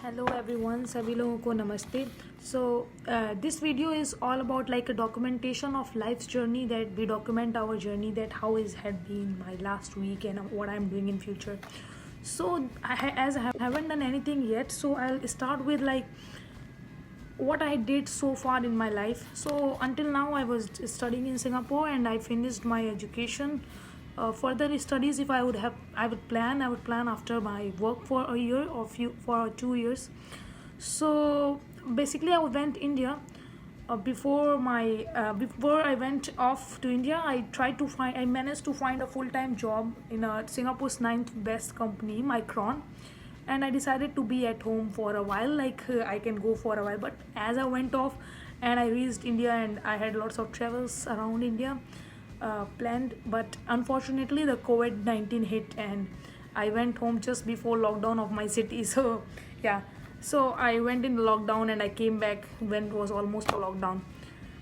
Hello everyone, सभी लोगों को नमस्ते. So this video is all about like a documentation of life's journey, that we document our journey, that how is had been my last week and what I'm doing in future. So as I haven't done anything yet, so I'll start with like what I did so far in my life. So until now I was studying in Singapore and I finished my education. Further studies, if I would plan after my work for a year or for 2 years. So basically I went India. Before I went off to India, I managed to find a full-time job in a Singapore's ninth best company, Micron, and I decided to be at home for a while, like I can go for a while. But as I went off and I reached India and I had lots of travels around India planned, but unfortunately the COVID-19 hit and I went home just before lockdown of my city. So yeah, so I went in lockdown and I came back when it was almost a lockdown.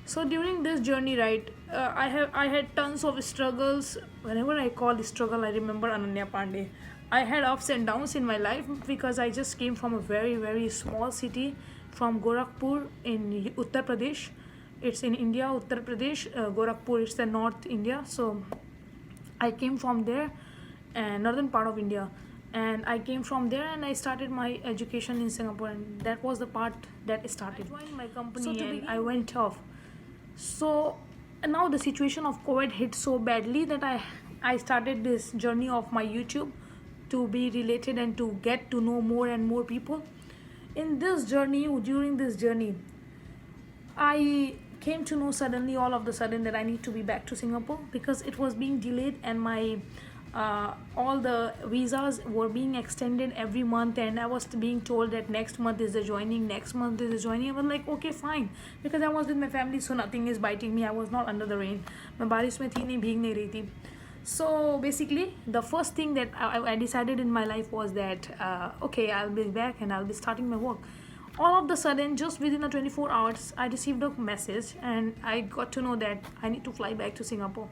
So during this journey, right, I had tons of struggles. Whenever I call struggle, I remember Ananya Pandey. I had ups and downs in my life because I just came from a very small city, from Gorakhpur in Uttar Pradesh. It's in India, Uttar Pradesh. Gorakhpur, it's the North India. So I came from there, and northern part of India, and I came from there and I started my education in Singapore, and that was the part that started. I joined my company and I went off. So now the situation of COVID hit so badly that I started this journey of my YouTube to be related and to get to know more and more people. During this journey, I came to know suddenly, all of the sudden, that I need to be back to Singapore because it was being delayed and my all the visas were being extended every month, and I was being told that next month is the joining, next month is the joining. I was like, okay, fine, because I was with my family, so nothing is biting me. I was not under the rain. मैं बारिश में थी नहीं, भीग नहीं रही थी. So basically the first thing that I decided in my life was that okay, I'll be back and I'll be starting my work. All of the sudden, just within the 24 hours, I received a message and I got to know that I need to fly back to Singapore.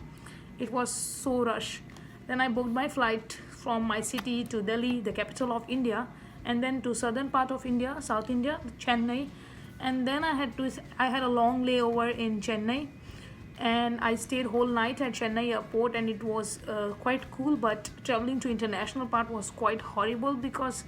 It was so rush. Then I booked my flight from my city to Delhi, the capital of India, and then to southern part of India, South India, Chennai. And then I had a long layover in Chennai, and I stayed whole night at Chennai airport, and it was quite cool. But traveling to international part was quite horrible because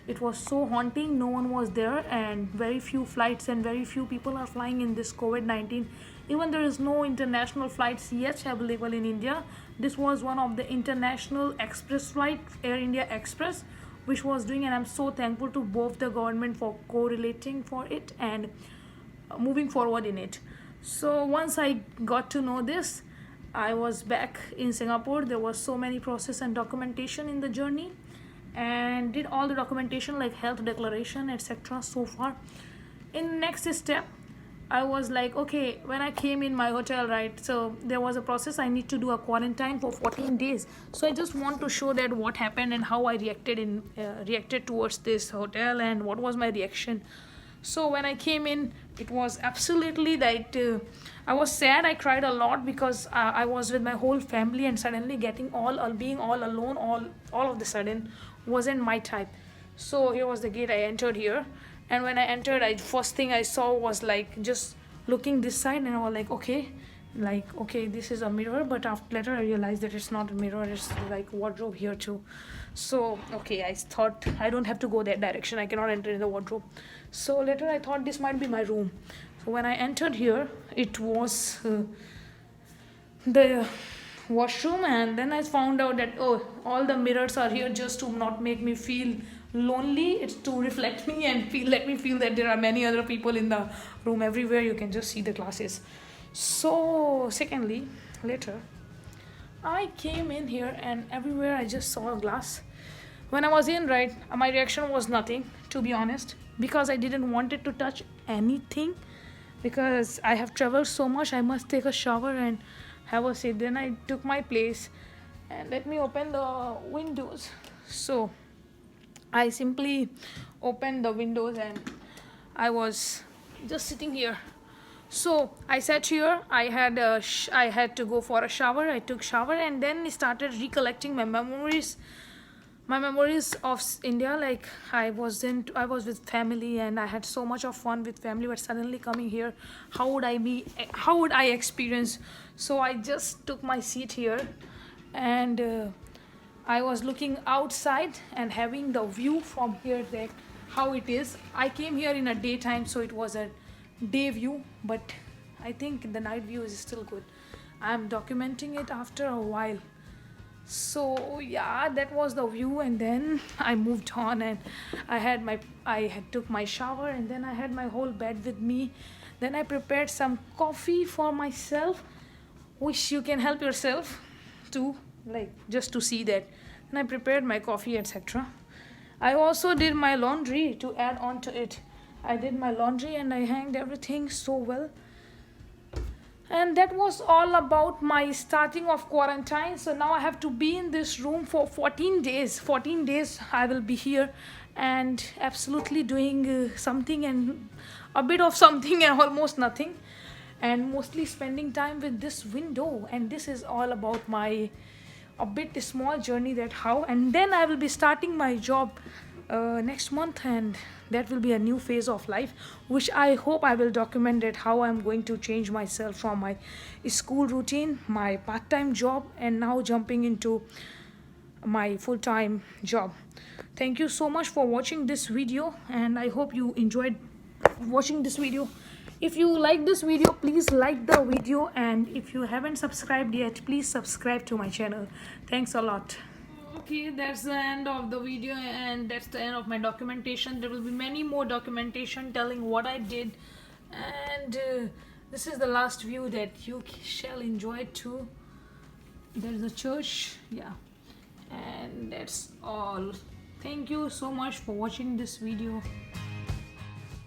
it was so haunting. No one was there, and very few flights and very few people are flying in this COVID-19. Even there is no international flights yet available in India. This was one of the international express flight, Air India Express, which was doing, and I'm so thankful to both the government for correlating for it and moving forward in it. So once I got to know this, I was back in Singapore. There was so many process and documentation in the journey, and did all the documentation like health declaration, etc. So far, in next step, I was like, okay, when I came in my hotel, right, so there was a process. I need to do a quarantine for 14 days. So I just want to show that what happened and how I reacted towards this hotel and what was my reaction. So when I came in, it was absolutely that I was sad. I cried a lot because I was with my whole family, and suddenly being all alone, all of the sudden wasn't my type. So here was the gate. I entered here, and when I entered, first thing I saw was like just looking this side, and I was like okay, this is a mirror. But later I realized that it's not a mirror, it's like wardrobe here too. So okay, I thought I don't have to go that direction, I cannot enter in the wardrobe. So later I thought this might be my room. So when I entered here, it was the washroom, and then I found out that, oh, all the mirrors are here just to not make me feel lonely. It's to reflect me and let me feel that there are many other people in the room. Everywhere you can just see the glasses. So secondly, later I came in here and everywhere I just saw a glass. When I was in, right, my reaction was nothing, to be honest, because I didn't want it to touch anything, because I have traveled so much. I must take a shower and have a sit. Then I took my place and let me open the windows. So I simply opened the windows and I was just sitting here. So I sat here. I had to go for a shower. I took shower and then started recollecting my my memories of India, like I was with family and I had so much of fun with family, but suddenly coming here, how would I experience? So I just took my seat here, and I was looking outside and having the view from here, that how it is. I came here in a daytime, so it was a day view, but I think the night view is still good. I'm documenting it after a while. So yeah, that was the view, and then I moved on, and I had took my shower, and then I had my whole bed with me. Then I prepared some coffee for myself, which you can help yourself to, like, just to see that. And I prepared my coffee, etc. I also did my laundry to add on to it. I did my laundry and I hanged everything so well. And that was all about my starting of quarantine. So now I have to be in this room for 14 days. 14 days I will be here, and absolutely doing something and a bit of something and almost nothing, and mostly spending time with this window. And this is all about my a bit small journey, that how. And then I will be starting my job next month, and that will be a new phase of life, which I hope I will document it, how I'm going to change myself from my school routine, my part-time job, and now jumping into my full-time job. Thank you so much for watching this video, and I hope you enjoyed watching this video. If you like this video, please like the video, and if you haven't subscribed yet, please subscribe to my channel. Thanks a lot. Okay, that's the end of the video, and that's the end of my documentation. There will be many more documentation telling what I did, and this is the last view that you shall enjoy too. There's a church, yeah, and that's all. Thank you so much for watching this video.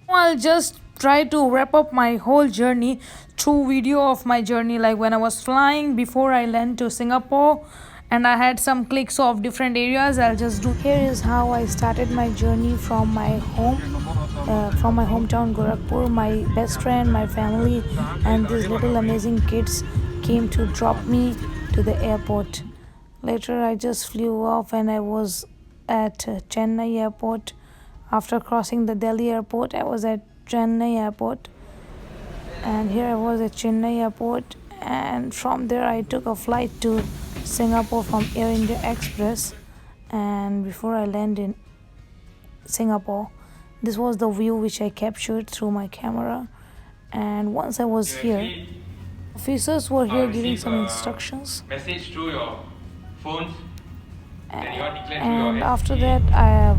I'll just try to wrap up my whole journey through video of my journey, like when I was flying before I landed to Singapore, and I had some clicks of different areas. I'll just do. Here is how I started my journey from my home, from my hometown Gorakhpur. My best friend, my family, and these little amazing kids came to drop me to the airport. Later I just flew off, and I was at Chennai airport. After crossing the Delhi airport, I was at Chennai airport, and here I was at Chennai airport, and from there I took a flight to Singapore from Air India Express. And before I landed in Singapore, this was the view which I captured through my camera. And once I was here, officers were here giving some instructions. Message through your phones. And after that, I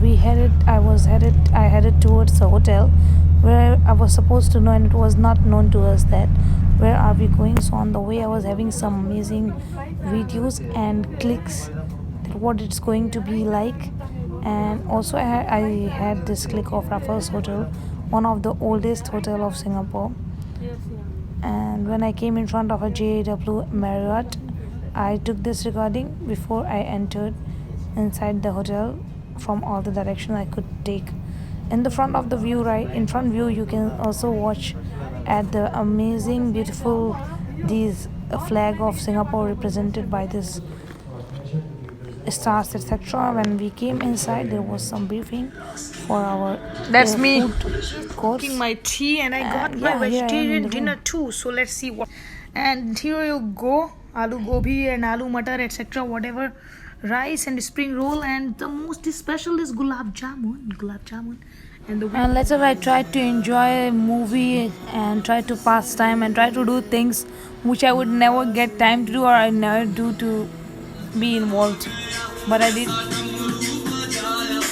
headed towards the hotel where I was supposed to know, and it was not known to us that where are we going. So on the way I was having some amazing videos and clicks that what it's going to be like. And also I had this click of Raffles Hotel, one of the oldest hotel of Singapore. And when I came in front of a JW Marriott, I took this recording before I entered inside the hotel from all the directions I could take. In the front of the view, right in front view, you can also watch at the amazing beautiful these flag of Singapore represented by this stars, etc. When we came inside, there was some briefing for our That's me food course. Cooking my tea, and I got my vegetarian dinner too. So let's see what. And here you go, aloo gobi and aloo matar, etc. Whatever, rice and spring roll, and the most special is gulab jamun. And later I tried to enjoy a movie and try to pass time and try to do things which I would never get time to do, or I never do to be involved. But I did.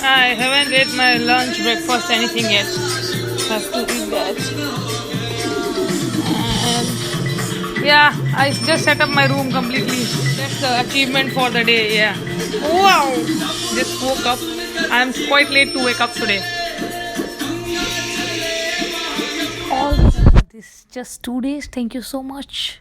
I haven't ate my lunch, breakfast, anything yet. Have to eat that. And yeah, I just set up my room completely. That's the achievement for the day, yeah. Wow! Just woke up. I'm quite late to wake up today. All this just 2 days. Thank you so much.